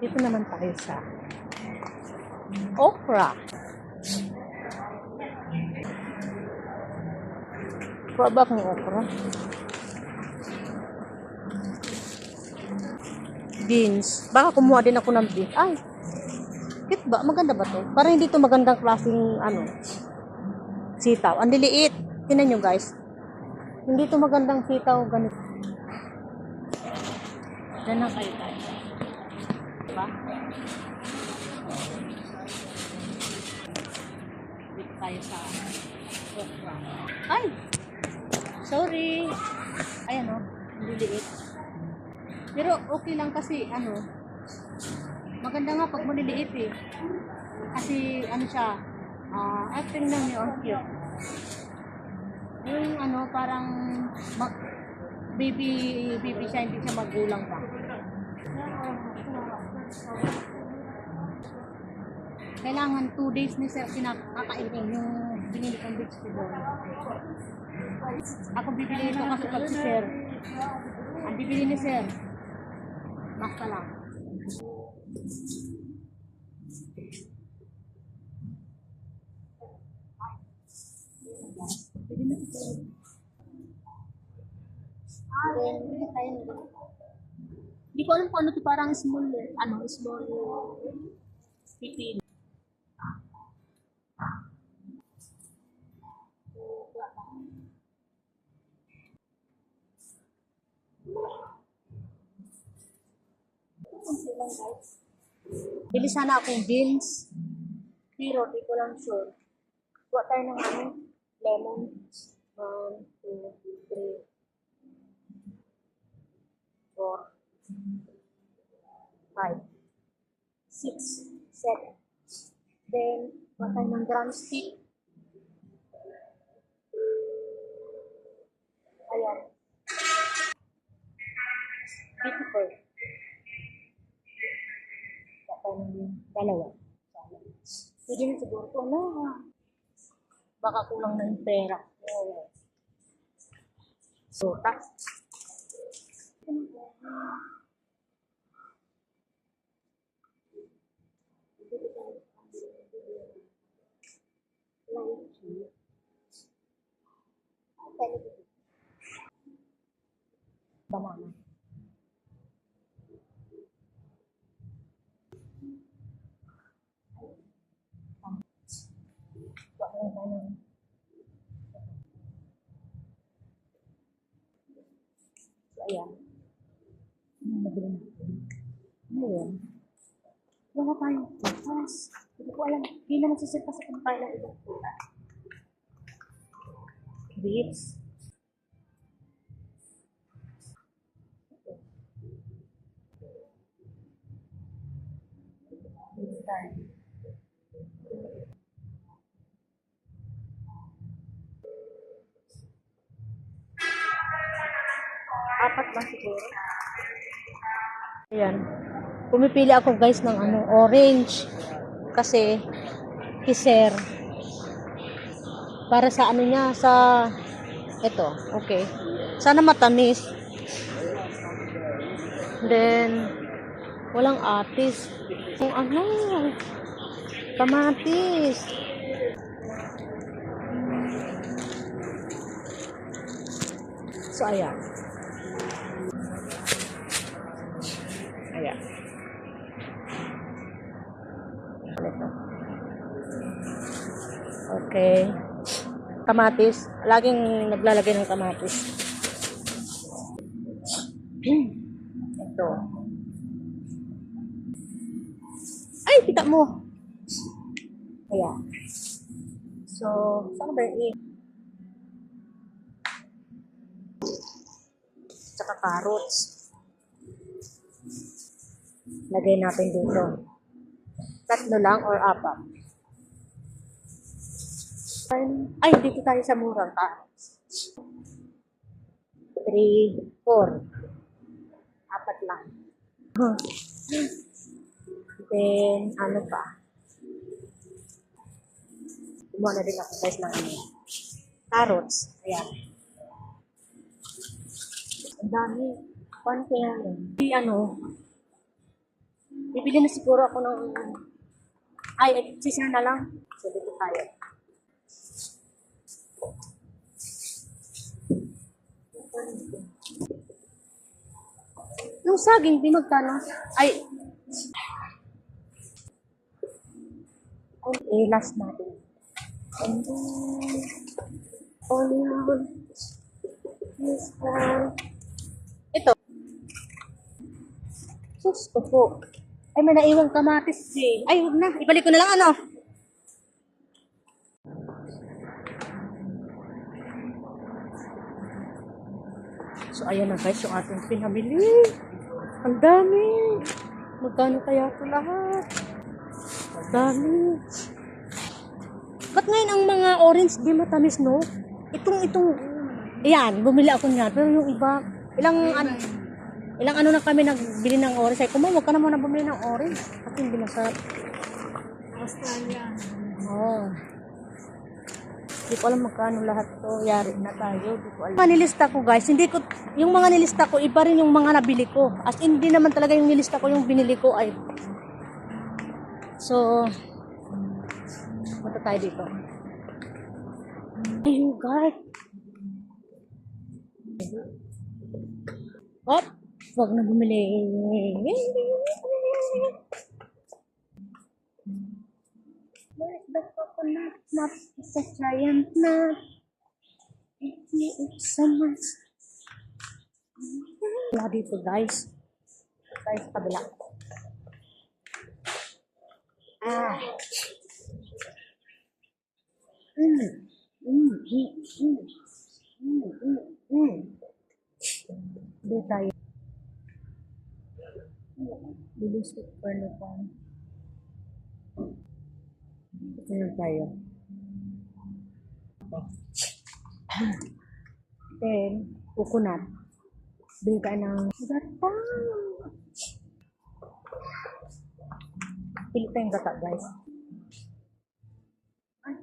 Dito naman tayo sa okra. Probak ng okra. Beans. Baka kumuha din ako ng beans. Ay, cute ba? Maganda ba to? Parang hindi to magandang klaseng sitaw. Ang liliit. Tingnan nyo guys. Hindi to magandang sitaw. Ganito. Diyan lang kayo tayo. Diba? Dito tayo sa okra. Ay! Sorry. Ayan o. Liliit. Pero okay lang kasi maganda nga pag maliliit eh. Kasi siya, ay tingnan niyo ang cute. Yung parang baby siya, hindi siya magulang pa. Kailangan 2 days ni sir kinakainin yung binili kong vegetable. Ako bibili ito kasi pag si sir. Ang bibili ni sir, basta lang. Hindi ko alam kung ano ito, parang small pipin. Bili sana akong beans, pero di ko lang sure. Kuha tayo ng lemon. 1, 2, 3, 4, 5, 6, 7. Then, kuha tayo ng drumstick. Ayan. Beautiful. Kuha tayo ng dalawa. Pwede na siguro ito baka kulang na yung pera. So, banana. So, ayan. Nabili natin. Ngayon, wala tayong bukas. Hindi ko alam. Hindi naman sisip kasi kung tayo ng ibang bukas. Grapes. Apat ba siguro? Ayan. Pumipili ako guys ng orange. Kasi, kiser. Para sa niya, sa, ito, okay. Sana matamis. Then, walang atis. Yung kamatis. So, ayan. Ayan. Okay. Kamatis. Laging naglalagay ng kamatis. Ito. Ay, kita mo. Ayan. So, saan ba yun? Tsaka carrots. Lagay natin dito. 3 lang or 4. Ay, dito tayo sa murang carrots. 3, 4. 4 lang. Then, pa? Kumuha na din ako guys ng carrots. Ayan. Ang dami. Paano kaya yun? Bibili na siguro ako ng... Ay, sisir na lang. So, dito tayo. Yung saging, di magkano? Ay, okay, last natin. And then, onion, this one. Ito. Sus ko po. Ay, may naiwang kamatis eh. Ay, huwag na. Ibalik ko na lang ano. So, ayan na guys, yung ating pinamili. Ang dami. Magkano kaya ito lahat? Ang dami. Ba't ngayon ang mga orange di matamis, no? Itong, ayan, bumili ako niyan. Pero yung iba, ilang ano na kami nagbili ng orange. Ay, huwag ka na muna bumili ng orange. Kasi hindi masarap. Australia. Oh. Hindi ko alam magkano lahat to. Yari na tayo. Hindi ko alam. Mga nilista ko guys, yung mga nilista ko, iba rin yung mga nabili ko. As in, hindi naman talaga yung nilista ko, yung binili ko ay. So, punta tayo dito. Ayun guys. Hop! Huwag na bumili. Where's the coconut nut? It's a giant nut. It's so much. Wala dito guys. Guys, kabila. Ah. Dito tayo. Bilusot for na pa. Ito na tayo. Then, coconut. Bili ka ng gata. Pili tayong gata, guys. Ay.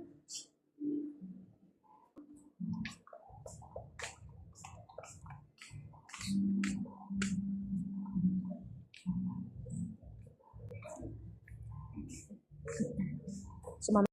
Sumama.